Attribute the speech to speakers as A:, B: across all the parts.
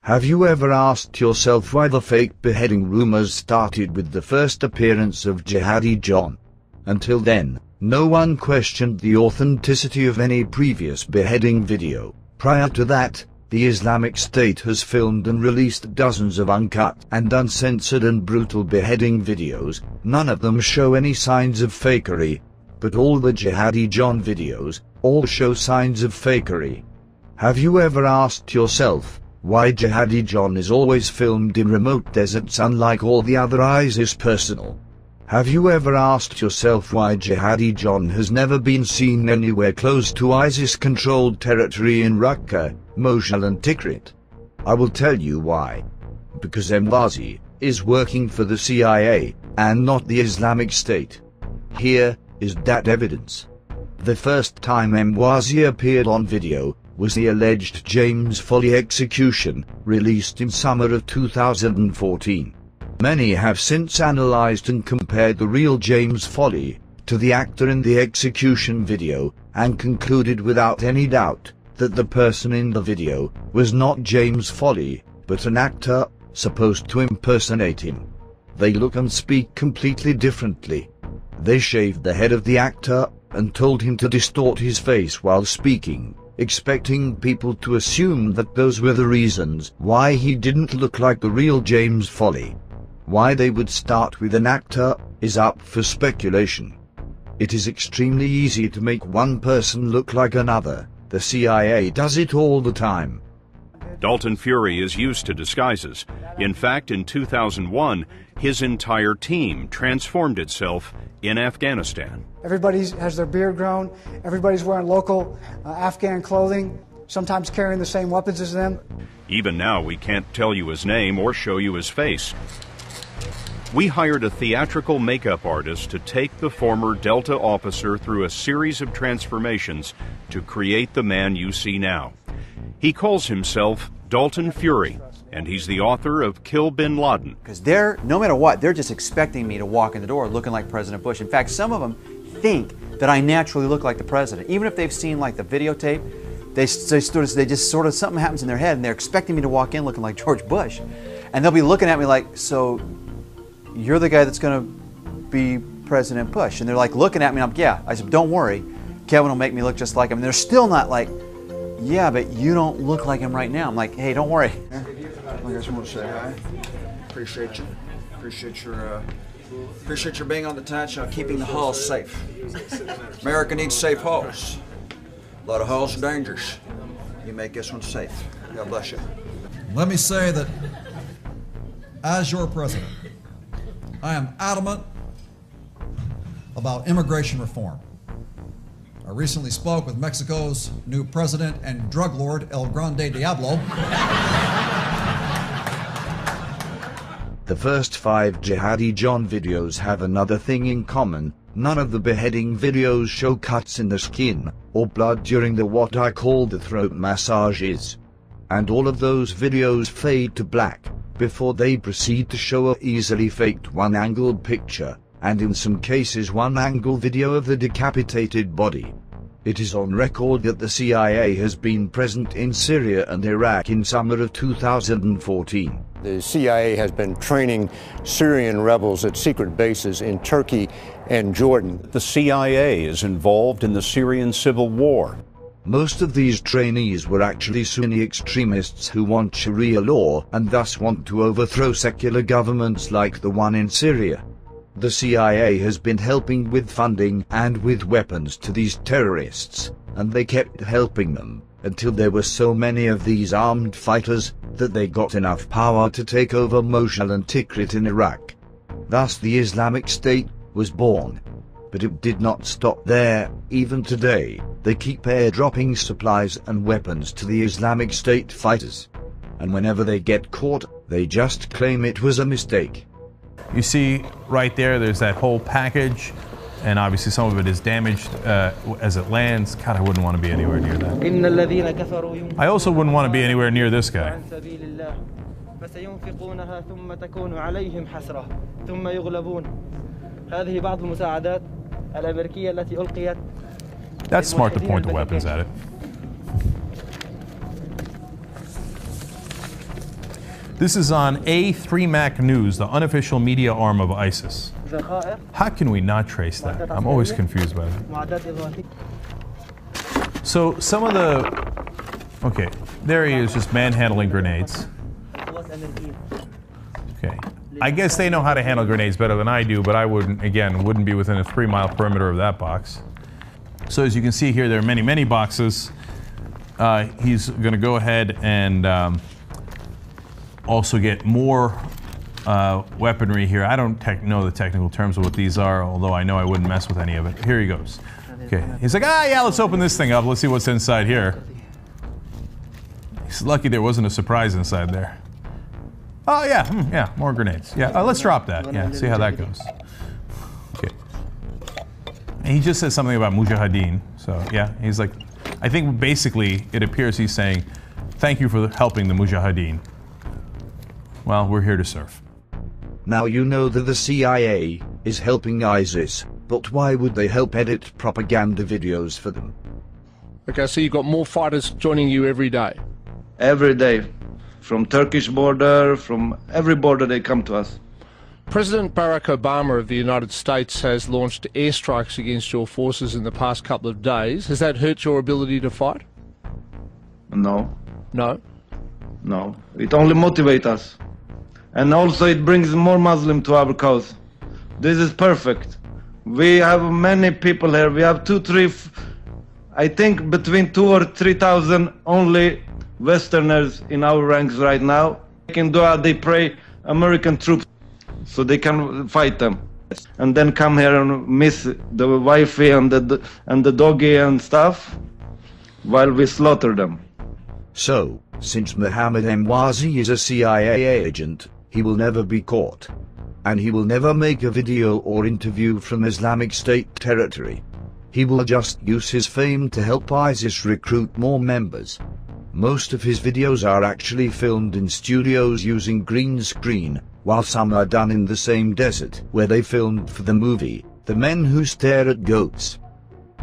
A: Have you ever asked yourself why the fake beheading rumors started with the first appearance of Jihadi John? Until then, no one questioned the authenticity of any previous beheading video. Prior to that, the Islamic State has filmed and released dozens of uncut and uncensored and brutal beheading videos. None of them show any signs of fakery, but all the Jihadi John videos all show signs of fakery. Have you ever asked yourself why Jihadi John is always filmed in remote deserts unlike all the other ISIS personnel? Have you ever asked yourself why Jihadi John has never been seen anywhere close to ISIS-controlled territory in Raqqa, Mosul and Tikrit? I will tell you why. Because Mwazi is working for the CIA and not the Islamic State. Here is that evidence. The first time Mwazi appeared on video was the alleged James Foley execution, released in summer of 2014. Many have since analyzed and compared the real James Foley to the actor in the execution video, and concluded without any doubt that the person in the video was not James Foley, but an actor supposed to impersonate him. They look and speak completely differently. They shaved the head of the actor and told him to distort his face while speaking, expecting people to assume that those were the reasons why he didn't look like the real James Foley. Why they would start with an actor is up for speculation. It is extremely easy to make one person look like another. The CIA does it all the time.
B: Dalton Fury is used to disguises. In fact, in 2001, his entire team transformed itself in Afghanistan.
C: Everybody has their beard grown. Everybody's wearing local Afghan clothing, sometimes carrying the same weapons as them.
B: Even now, we can't tell you his name or show you his face. We hired a theatrical makeup artist to take the former Delta officer through a series of transformations to create the man you see now. He calls himself Dalton Fury, and he's the author of Kill Bin Laden.
D: Because no matter what, they're just expecting me to walk in the door looking like President Bush. In fact, some of them think that I naturally look like the president. Even if they've seen like the videotape, they just sort of something happens in their head and they're expecting me to walk in looking like George Bush. And they'll be looking at me like, so you're the guy that's going to be President Bush. And they're like looking at me and I'm like, yeah. I said, don't worry, Kevin will make me look just like him. And they're still not like, yeah, but you don't look like him right now. I'm like, hey, don't worry.
E: I just want to say hi. Appreciate you. Appreciate your being on the touch, keeping the halls safe. America needs safe halls. A lot of halls are dangerous. You make this one safe. God bless you.
F: Let me say that as your president, I am adamant about immigration reform. I recently spoke with Mexico's new president and drug lord, El Grande Diablo.
A: The first 5 Jihadi John videos have another thing in common. None of the beheading videos show cuts in the skin or blood during the what I call the throat massages. And all of those videos fade to black before they proceed to show a easily faked one-angle picture, and in some cases one-angle video of the decapitated body. It is on record that the CIA has been present in Syria and Iraq in summer of 2014.
G: The CIA has been training Syrian rebels at secret bases in Turkey and Jordan.
B: The CIA is involved in the Syrian civil war.
A: Most of these trainees were actually Sunni extremists who want Sharia law and thus want to overthrow secular governments like the one in Syria. The CIA has been helping with funding and with weapons to these terrorists, and they kept helping them until there were so many of these armed fighters that they got enough power to take over Mosul and Tikrit in Iraq. Thus the Islamic State was born. But it did not stop there. Even today, they keep airdropping supplies and weapons to the Islamic State fighters. And whenever they get caught, they just claim it was a mistake.
H: You see right there, there's that whole package, and obviously some of it is damaged as it lands. God, I wouldn't want to be anywhere near that. I also wouldn't want to be anywhere near this guy. That's smart to point the weapons at it. This is on A3Mac News, the unofficial media arm of ISIS. How can we not trace that? I'm always confused by that. So some of the... Okay, there he is just manhandling grenades. Okay. I guess they know how to handle grenades better than I do, but I wouldn't be within a 3-mile perimeter of that box. So as you can see here, there are many, many boxes. He's going to go ahead and also get more weaponry here. I don't know the technical terms of what these are, although I know I wouldn't mess with any of it. Here he goes. Okay. He's like, yeah, let's open this thing up. Let's see what's inside here. He's lucky there wasn't a surprise inside there. Oh, yeah, more grenades. Yeah, let's drop that. Yeah, see how that goes. Okay. And he just said something about Mujahideen. So, yeah, he's like, I think basically it appears he's saying, thank you for helping the Mujahideen. Well, we're here to serve.
A: Now you know that the CIA is helping ISIS, but why would they help edit propaganda videos for them?
I: Okay, so you've got more fighters joining you every day?
J: Every day. From Turkish border, from every border they come to us.
I: President Barack Obama of the United States has launched airstrikes against your forces in the past couple of days. Has that hurt your ability to fight?
J: No.
I: No?
J: No. It only motivates us. And also it brings more Muslim to our cause. This is perfect. We have many people here. We have I think between 2,000 or 3,000 only Westerners in our ranks right now. They can do they pray American troops so they can fight them. And then come here and miss the wifey and the doggy and stuff while we slaughter them.
A: So, since Mohammed Mwazi is a CIA agent, he will never be caught. And he will never make a video or interview from Islamic State territory. He will just use his fame to help ISIS recruit more members. Most of his videos are actually filmed in studios using green screen, while some are done in the same desert where they filmed for the movie, The Men Who Stare at Goats.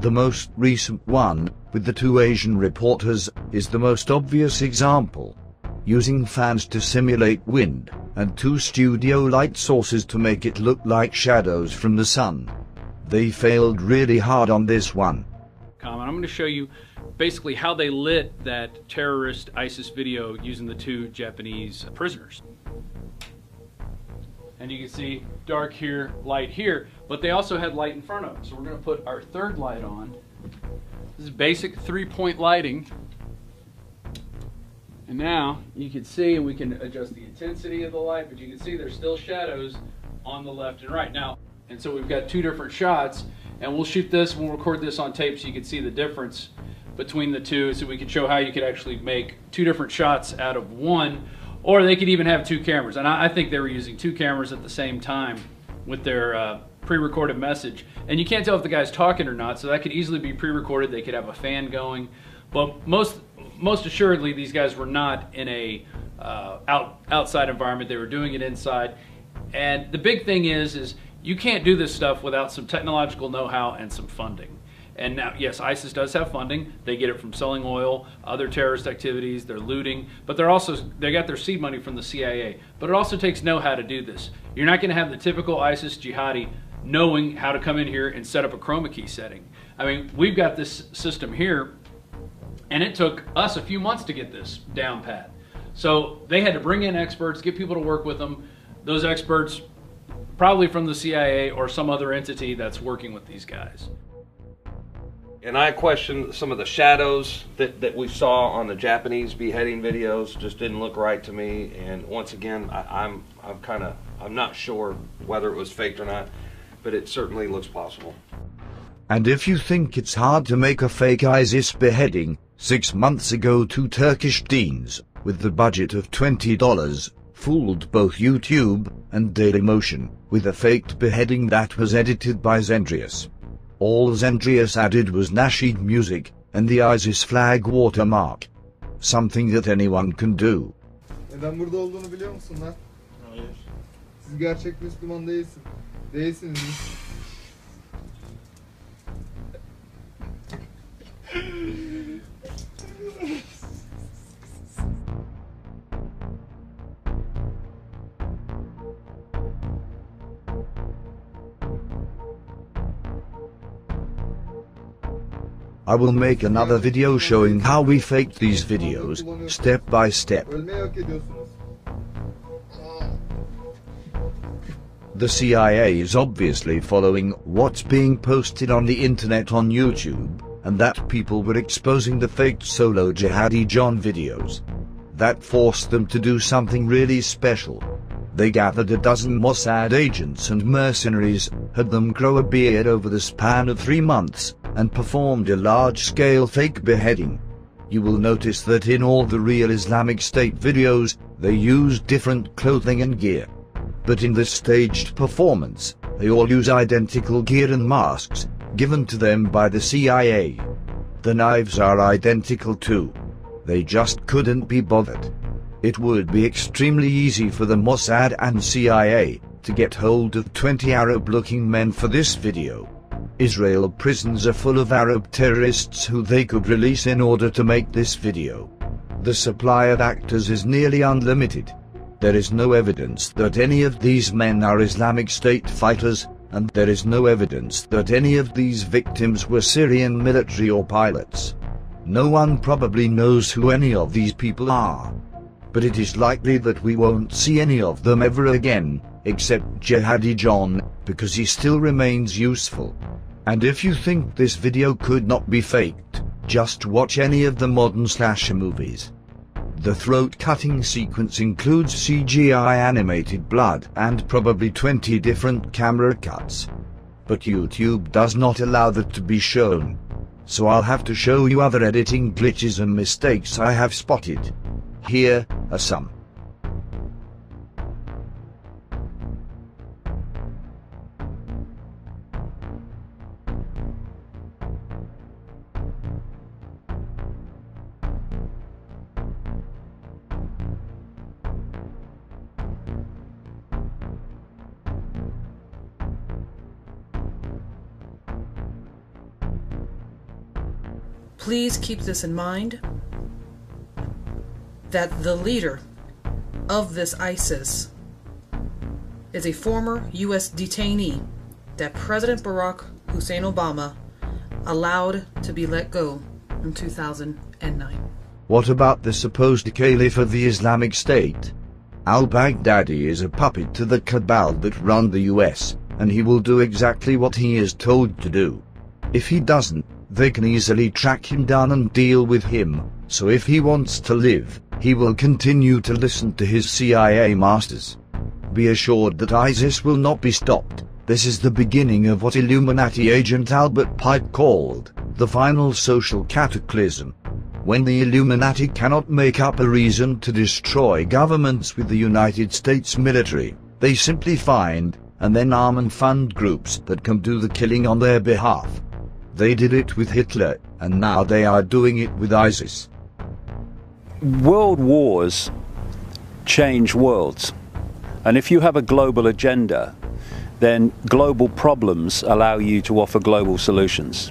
A: The most recent one, with the 2 Asian reporters, is the most obvious example. Using fans to simulate wind, and 2 studio light sources to make it look like shadows from the sun. They failed really hard on this one.
K: I'm going to show you basically how they lit that terrorist ISIS video using the 2 Japanese prisoners. And you can see dark here, light here, but they also had light in front of them. So we're going to put our 3rd light on. This is basic 3-point lighting. And now you can see, and we can adjust the intensity of the light, but you can see there's still shadows on the left and right. Now, and so we've got 2 different shots, and we'll shoot this, we'll record this on tape so you can see the difference between the 2, so we could show how you could actually make 2 different shots out of 1, or they could even have 2 cameras. And I think they were using 2 cameras at the same time with their pre-recorded message. And you can't tell if the guy's talking or not, so that could easily be pre-recorded. They could have a fan going. But most assuredly, these guys were not in a outside environment. They were doing it inside. And the big thing is you can't do this stuff without some technological know-how and some funding. And now, yes, ISIS does have funding. They get it from selling oil, other terrorist activities, they're looting, but they got their seed money from the CIA. But it also takes know-how to do this. You're not going to have the typical ISIS jihadi knowing how to come in here and set up a chroma key setting. I mean, we've got this system here, and it took us a few months to get this down pat. So they had to bring in experts, get people to work with them. Those experts, probably from the CIA or some other entity that's working with these guys.
L: And I questioned some of the shadows that we saw on the Japanese beheading videos. Just didn't look right to me. And once again, I'm not sure whether it was faked or not, but it certainly looks possible.
A: And if you think it's hard to make a fake ISIS beheading, 6 months ago 2 Turkish teens, with the budget of $20, fooled both YouTube and Dailymotion with a faked beheading that was edited by Zendrius. All Zendrius added was nasheed music and the ISIS flag watermark. Something that anyone can do.
M: Neden burada olduğunu biliyor musun lan? Hayır. Siz gerçek Müslüman değilsin. Değilsiniz.
A: I will make another video showing how we faked these videos, step by step.
M: Ölmeyi hak ediyorsunuz.
A: The CIA is obviously following what's being posted on the internet on YouTube, and that people were exposing the faked solo Jihadi John videos. That forced them to do something really special. They gathered a dozen Mossad agents and mercenaries, had them grow a beard over the span of 3 months, and performed a large-scale fake beheading. You will notice that in all the real Islamic State videos, they used different clothing and gear. But in this staged performance, they all use identical gear and masks, given to them by the CIA. The knives are identical too. They just couldn't be bothered. It would be extremely easy for the Mossad and CIA to get hold of 20 Arab-looking men for this video. Israel prisons are full of Arab terrorists who they could release in order to make this video. The supply of actors is nearly unlimited. There is no evidence that any of these men are Islamic State fighters, and there is no evidence that any of these victims were Syrian military or pilots. No one probably knows who any of these people are. But it is likely that we won't see any of them ever again, except Jihadi John, because he still remains useful. And if you think this video could not be faked, just watch any of the modern slasher movies. The throat-cutting sequence includes CGI animated blood and probably 20 different camera cuts. But YouTube does not allow that to be shown. So I'll have to show you other editing glitches and mistakes I have spotted. Here are some.
N: Please keep this in mind, that the leader of this ISIS is a former U.S. detainee that President Barack Hussein Obama allowed to be let go in 2009.
A: What about the supposed caliph of the Islamic State? Al-Baghdadi is a puppet to the cabal that run the US, and he will do exactly what he is told to do. If he doesn't, they can easily track him down and deal with him, so if he wants to live, he will continue to listen to his CIA masters. Be assured that ISIS will not be stopped. This is the beginning of what Illuminati agent Albert Pike called the final social cataclysm. When the Illuminati cannot make up a reason to destroy governments with the United States military, they simply find and then arm and fund groups that can do the killing on their behalf. They did it with Hitler, and now they are doing it with ISIS.
O: World wars change worlds, and if you have a global agenda, then global problems allow you to offer global solutions.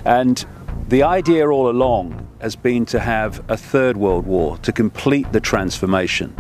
O: And the idea all along has been to have a third world war to complete the transformation.